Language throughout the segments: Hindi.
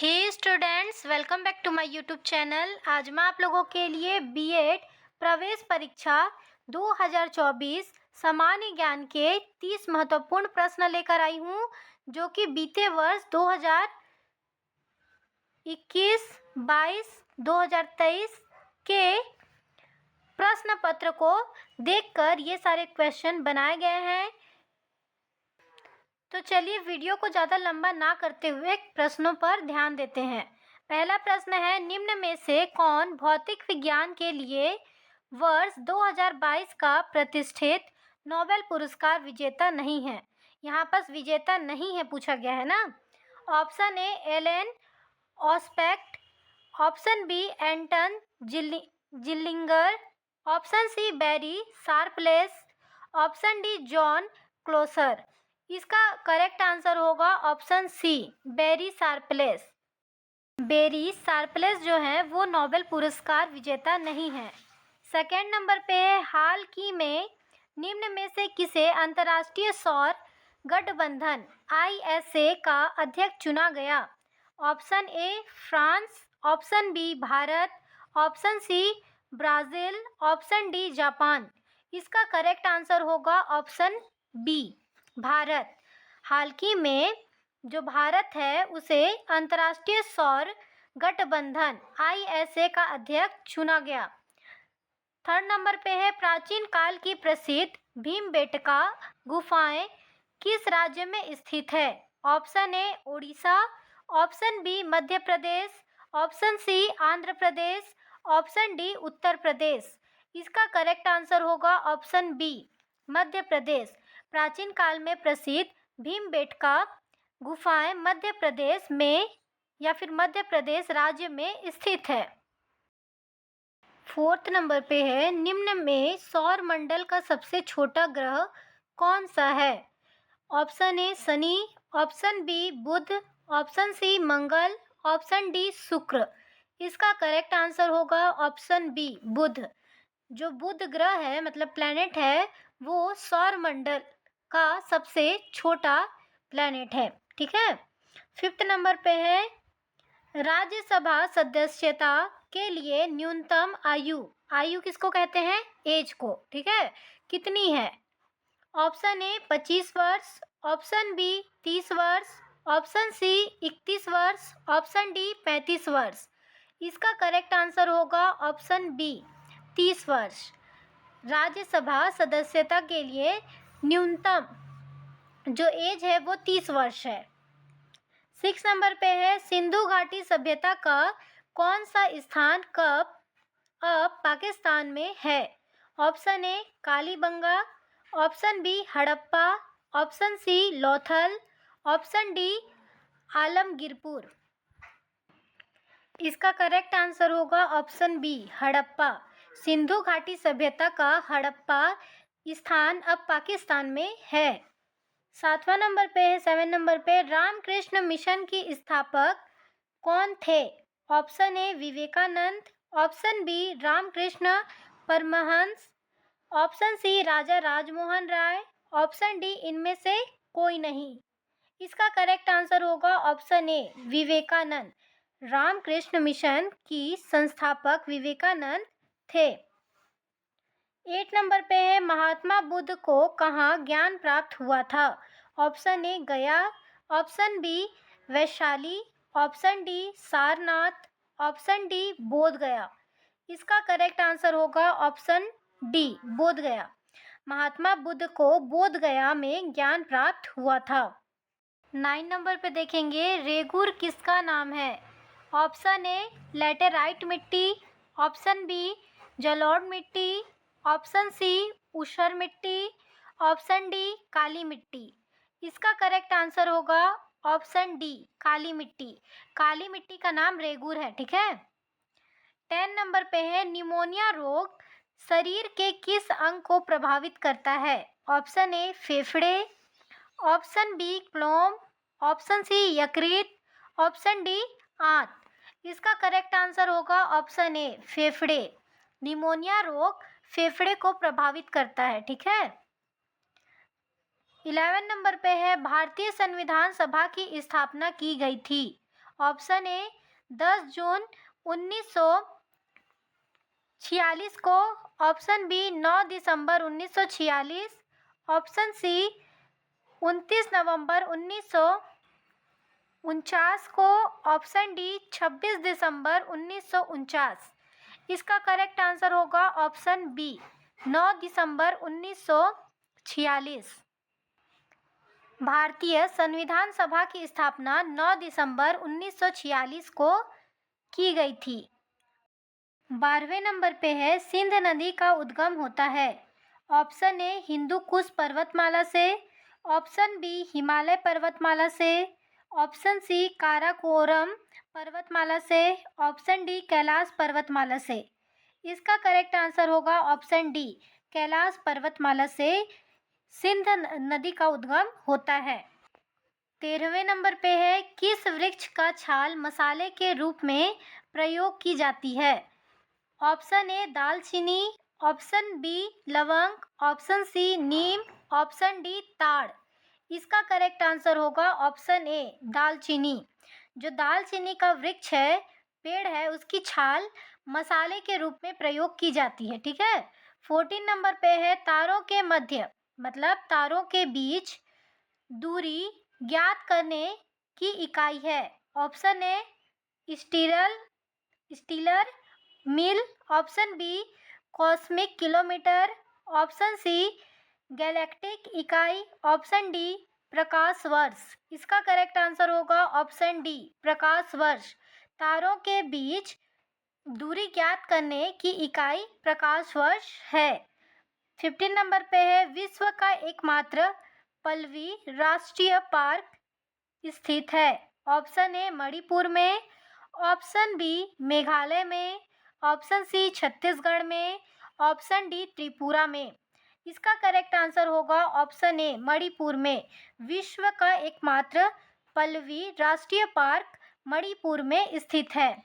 Hey students, welcome back to my YouTube channel. आज मैं आप लोगों के लिए बीएड प्रवेश परीक्षा 2024 सामान्य ज्ञान के 30 महत्वपूर्ण प्रश्न लेकर आई हूँ, जो कि बीते वर्ष 2021, 22, 2023 के प्रश्न पत्र को देखकर ये सारे क्वेश्चन बनाए गए हैं। तो चलिए वीडियो को ज़्यादा लंबा ना करते हुए प्रश्नों पर ध्यान देते हैं। पहला प्रश्न है, निम्न में से कौन भौतिक विज्ञान के लिए वर्ष 2022 का प्रतिष्ठित नोबेल पुरस्कार विजेता नहीं है? यहाँ पर विजेता नहीं है पूछा गया है ना। Option A Alain Aspect, option B Anton Zeilinger, option C Barry Sharpless, option D John Clauser. इसका करेक्ट आंसर होगा option C Barry Sharpless. Barry Sharpless जो है वो नोबेल पुरस्कार विजेता नहीं है। सेकेंड नंबर पे है, हाल ही में निम्न में से किसे अंतर्राष्ट्रीय सौर गठबंधन ISA का अध्यक्ष चुना गया? Option A France, option B Bharat, option C Brazil, option D Japan. इसका करेक्ट आंसर होगा ऑप्शन बी भारत। हाल ही में जो भारत है उसे अंतर्राष्ट्रीय सौर गठबंधन ISA का अध्यक्ष चुना गया। थर्ड नंबर पे है, प्राचीन काल की प्रसिद्ध भीमबेटका गुफाएं किस राज्य में स्थित है? Option A Odisha, option B Madhya Pradesh, option C Andhra Pradesh, option D Uttar Pradesh. इसका करेक्ट आंसर होगा ऑप्शन बी मध्य प्रदेश। प्राचीन काल में प्रसिद्ध भीमबेटका गुफाएं मध्य प्रदेश में या फिर मध्य प्रदेश राज्य में स्थित है। फोर्थ नंबर पे है, निम्न में सौर मंडल का सबसे छोटा ग्रह कौन सा है? Option A Shani, option B Budh, option C Mangal, option D Shukra. इसका करेक्ट आंसर होगा ऑप्शन बी बुध। जो बुध ग्रह है मतलब प्लैनेट है वो सौर मंडल का सबसे छोटा प्लैनेट है। ठीक है। फिफ्थ नंबर पे है, राज्यसभा सदस्यता के लिए न्यूनतम आयु किसको कहते हैं? एज को। ठीक है, कितनी है? ऑप्शन ए 25 वर्ष, ऑप्शन बी 30 वर्ष, ऑप्शन सी 31 वर्ष, ऑप्शन डी 35 वर्ष। इसका करेक्ट आंसर होगा ऑप्शन बी 30 वर्ष। राज्यसभा सदस्यता के लिए न्यूनतम जो एज है वो 30 वर्ष है। 6 नंबर पे है, सिंधु घाटी सभ्यता का कौन सा स्थान कब अब पाकिस्तान में है? Option A Kalibangan, option B Harappa, option C Lothal, option D Alamgirpur. इसका करेक्ट आंसर होगा ऑप्शन बी हड़प्पा। सिंधु घाटी सभ्यता का हड़प्पा स्थान अब पाकिस्तान में है। 7वां नंबर पे है, 7 नंबर पे, रामकृष्ण मिशन की स्थापक कौन थे? Option A Vivekananda, option B Ramakrishna Paramhansa, option C Raja Rajmohan Roy, option D इनमें से कोई नहीं। इसका करेक्ट आंसर होगा option A Vivekananda. Ramakrishna mission की संस्थापक विवेकानंद थे। 8 नंबर पे है, महात्मा बुद्ध को कहाँ ज्ञान प्राप्त हुआ था? Option A Gaya, option B Vaishali, option D Sarnath, option D Bodh Gaya. इसका करेक्ट आंसर होगा ऑप्शन डी बोध गया। महात्मा बुद्ध को बोध गया में ज्ञान प्राप्त हुआ था। 9 नंबर पे देखेंगे, रेगुर किसका नाम है? ऑप्शन ए लैटेराइट मिट्टी, ऑप्शन बी जलोढ़ मिट्टी, ऑप्शन सी ऊसर मिट्टी, ऑप्शन डी काली मिट्टी। इसका करेक्ट आंसर होगा ऑप्शन डी काली मिट्टी। काली मिट्टी का नाम रेगुर है। ठीक है। 10 नंबर पे है, निमोनिया रोग शरीर के किस अंग को प्रभावित करता है? ऑप्शन ए फेफड़े, ऑप्शन बी क्लोम, ऑप्शन सी यकृत, ऑप्शन डी आंत। इसका करेक्ट आंसर होगा ऑप्शन ए फेफड़े। निमोनिया रोग फेफड़े को प्रभावित करता है। ठीक है। 11 नंबर पे है, भारतीय संविधान सभा की स्थापना की गई थी। ऑप्शन ए 10 जून 1946 को, ऑप्शन बी 9 दिसंबर 1946, ऑप्शन सी 29 नवंबर 1949 को, ऑप्शन डी 26 दिसंबर 1949। इसका करेक्ट आंसर होगा ऑप्शन बी 9 दिसंबर 1946। भारतीय संविधान सभा की स्थापना 9 दिसंबर 1946 को की गई थी। 12वें नंबर पे है सिंध नदी का उद्गम होता है। ऑप्शन ए हिंदू कुश पर्वतमाला से, ऑप्शन बी हिमालय पर्वतमाला से, ऑप्शन सी काराकोरम पर्वतमाला से, ऑप्शन डी कैलाश पर्वतमाला से। इसका करेक्ट आंसर होगा ऑप्शन डी कैलाश पर्वतमाला से सिंध नदी का उद्गम होता है। 13वें नंबर पे है किस वृक्ष का छाल मसाले के रूप में प्रयोग की जाती है। ऑप्शन ए दालचीनी, ऑप्शन बी लवंग, ऑप्शन सी नीम, ऑप्शन डी ताड़। इसका करेक्ट आंसर होगा ऑप्शन ए दालचीनी। जो दालचीनी का वृक्ष है, पेड़ है, उसकी छाल मसाले के रूप में प्रयोग की जाती है। ठीक है। 14 नंबर पे है तारों के मध्य मतलब तारों के बीच दूरी ज्ञात करने की इकाई है। Option A stellar mile, option B cosmic kilometre, option C galactic इकाई, ऑप्शन डी प्रकाश वर्ष। इसका करेक्ट आंसर होगा ऑप्शन डी प्रकाश वर्ष। तारों के बीच दूरी ज्ञात करने की इकाई प्रकाश वर्ष है। 15 नंबर पे है विश्व का एकमात्र पल्लवी राष्ट्रीय पार्क स्थित है। ऑप्शन ए मणिपुर में, ऑप्शन बी मेघालय में, ऑप्शन सी छत्तीसगढ़ में, ऑप्शन डी त्रिपुरा में। इसका करेक्ट आंसर होगा ऑप्शन ए मणिपुर में। विश्व का एकमात्र पल्लवी राष्ट्रीय पार्क मणिपुर में स्थित है।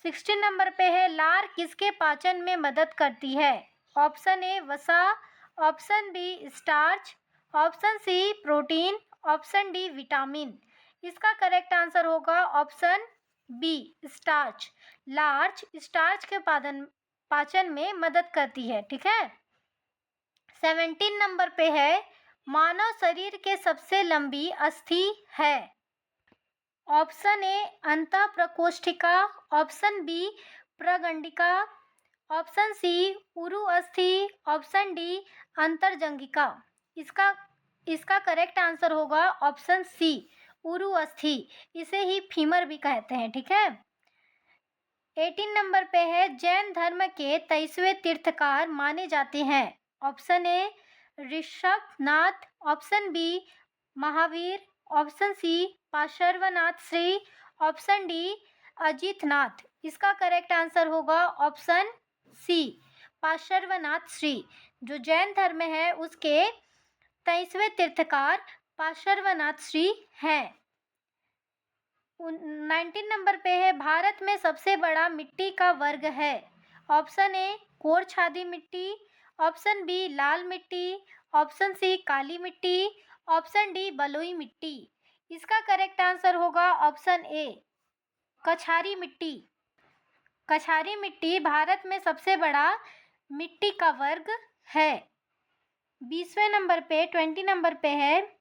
16 नंबर पे है लार किसके पाचन में मदद करती है। ऑप्शन ए वसा, option B starch, option C protein, option D vitamin. इसका करेक्ट आंसर होगा ऑप्शन बी स्टार्च। लार्च स्टार्च के पाचन में मदद करती है। ठीक है। 17 नंबर पे है मानव शरीर के सबसे लंबी अस्थि है। ऑप्शन ए अंतःप्रकोष्ठिका, ऑप्शन बी प्रगंडिका, ऑप्शन सी उरु अस्थि, ऑप्शन डी अंतर्जंगिका। इसका करेक्ट आंसर होगा ऑप्शन सी उरु अस्थि। इसे ही फीमर भी कहते हैं। ठीक है। 18 नंबर पे है जैन धर्म के 23वें तीर्थकार माने जाते हैं। Option A Rishabhnath, option B Mahavir, option C Parshvanath Shri, option D Ajitnath. इसका करेक्ट आंसर होगा ऑप्शन सी पार्श्वनाथ श्री। जो जैन धर्म है उसके 23वें तीर्थकार पार्श्वनाथ श्री हैं। 19 नंबर पे है भारत में सबसे बड़ा मिट्टी का वर्ग है। ऑप्शन ए कोरछादी मिट्टी, ऑप्शन बी लाल मिट्टी, ऑप्शन सी काली मिट्टी, ऑप्शन डी बलुई मिट्टी। इसका करेक्ट आंसर होगा ऑप्शन ए कछारी मिट्टी। कछारी मिट्टी भारत में सबसे बड़ा मिट्टी का वर्ग है। 20वें नंबर पे 20 नंबर पे है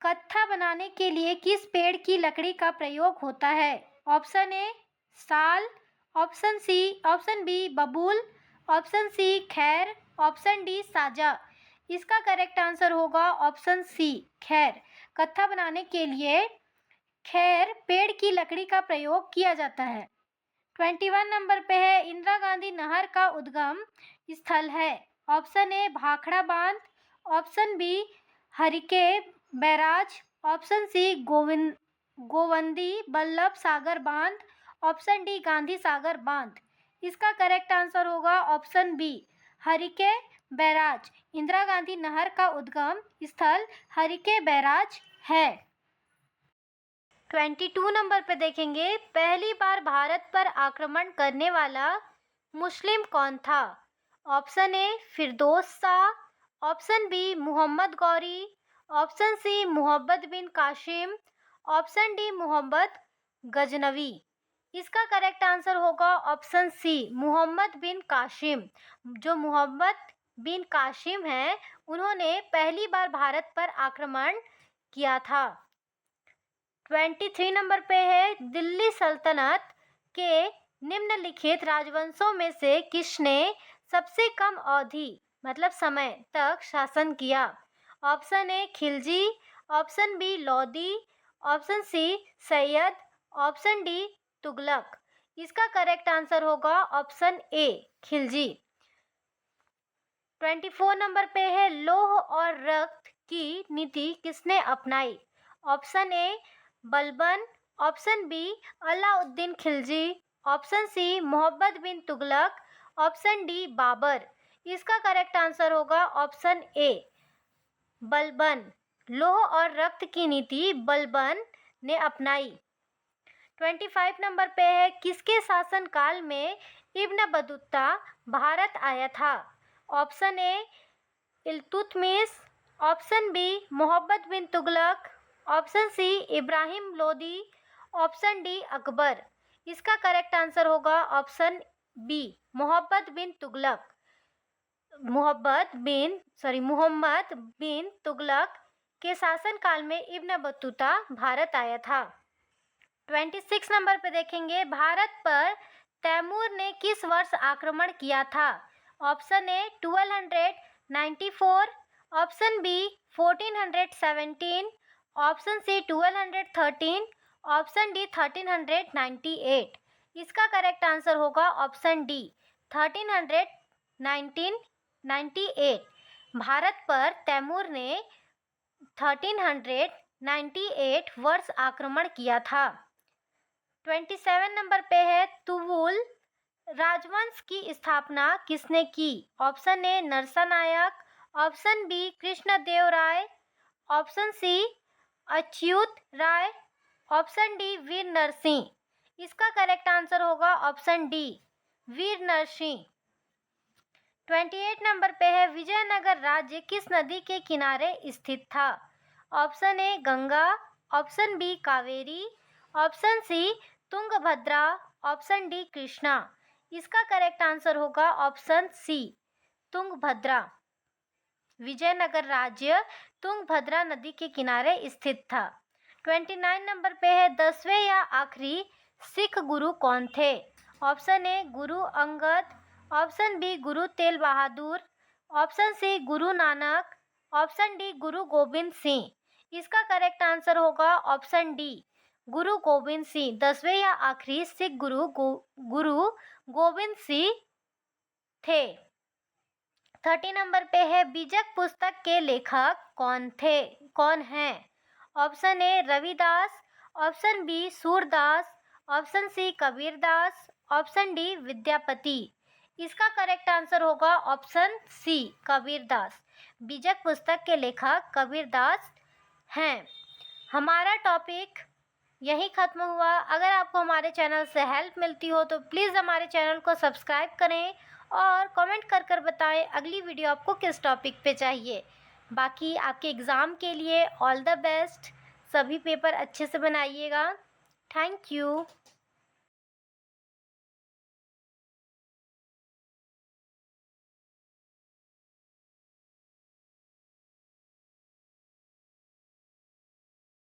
कत्था बनाने के लिए किस पेड़ की लकड़ी का प्रयोग होता है। ऑप्शन ए साल, ऑप्शन बी बबूल, ऑप्शन सी खैर, ऑप्शन डी साजा। इसका करेक्ट आंसर होगा ऑप्शन सी खैर। कत्था बनाने के लिए खैर पेड़ की लकड़ी का प्रयोग किया जाता है। 21 नंबर पे है इंदिरा गांधी नहर का उद्गम स्थल है। ऑप्शन ए भाखड़ा बांध, option B Harike barrage, option C Govind Ballabh Sagar बांध, ऑप्शन डी गांधी सागर बांध। इसका करेक्ट आंसर होगा option B Harike barrage. Indira Gandhi नहर का उद्गम स्थल हरिके बैराज है। 22 नंबर पे देखेंगे पहली बार भारत पर आक्रमण करने वाला मुस्लिम कौन था। Option A Firdaus Shah, option B Mohammad Ghori, option C Mohammad bin Qasim, option D Mohammad Ghaznavi. इसका करेक्ट आंसर होगा ऑप्शन सी मोहम्मद बिन कासिम। जो मोहम्मद बिन कासिम हैं उन्होंने पहली बार भारत पर आक्रमण किया था। 23 नंबर पे है दिल्ली सल्तनत के निम्नलिखित राजवंशों में से किसने सबसे कम अवधि मतलब समय तक शासन किया। Option A Khilji, option B Lodi, option C Sayyid, option D Tughlaq. इसका करेक्ट आंसर होगा ऑप्शन ए खिलजी। 24 नंबर पे है लौह और रक्त की नीति किसने अपनाई। Option A Balban, option B Alauddin Khilji, option C Mohammad bin Tughlaq, option D Babur. इसका करेक्ट आंसर होगा ऑप्शन ए बलबन। लौह और रक्त की नीति बलबन ने अपनाई। 25 नंबर पे है किसके शासनकाल में इब्न बतूता भारत आया था। Option A Iltutmish, option B Mohammad bin Tughlaq, option C Ibrahim Lodi, option D Akbar. इसका करेक्ट आंसर होगा ऑप्शन बी मोहम्मद बिन तुगलक। मोहम्मद बिन तुगलक के शासनकाल में इब्न बतूता भारत आया था। 26 नंबर पे देखेंगे भारत पर तैमूर ने किस वर्ष आक्रमण किया था। Option A 1294, option B 1417, option C 1213, option D 1398। इसका करेक्ट आंसर होगा ऑप्शन डी 1398। भारत पर तैमूर ने 1398 वर्ष आक्रमण किया था। 27 नंबर पे है तुगुल राजवंश की स्थापना किसने की। Option A Narasanayaka, option B Krishnadeva Raya, option C Achyuta Raya, option D Vira Narasimha. इसका करेक्ट आंसर होगा option D Vira Narasimha. 28 number पे है विजयनगर राज्य किस नदी के किनारे स्थित था। Option A Ganga, option B Kaveri, option C Tungabhadra, option D Krishna. इसका करेक्ट आंसर होगा ऑप्शन सी तुंगभद्रा। विजयनगर राज्य तुंगभद्रा नदी के किनारे स्थित था। 29 नंबर पे है 10वें या आखिरी सिख गुरु कौन थे। ऑप्शन ए गुरु अंगद, ऑप्शन बी गुरु तेल बहादुर, option C Guru Nanak, option D Guru Gobind Singh. इसका करेक्ट आंसर होगा ऑप्शन डी गुरु गोबिंद सिंह। 10वें या आखिरी सिख गुरु गोबिंद सिंह थे। 30 नंबर पे है बीजक पुस्तक के लेखक कौन हैं। Option A Ravidas, option B Surdas, option C Kabirdas, option D Vidyapati. इसका करेक्ट आंसर होगा ऑप्शन सी कबीरदास। बीजक पुस्तक के लेखक कबीरदास हैं। हमारा टॉपिक यहीं ख़त्म हुआ। अगर आपको हमारे चैनल से हेल्प मिलती हो तो प्लीज़ हमारे चैनल को सब्सक्राइब करें और कमेंट कर बताएं अगली वीडियो आपको किस टॉपिक पे चाहिए। बाकी आपके एग्ज़ाम के लिए ऑल द बेस्ट। सभी पेपर अच्छे से बनाइएगा। Thank you.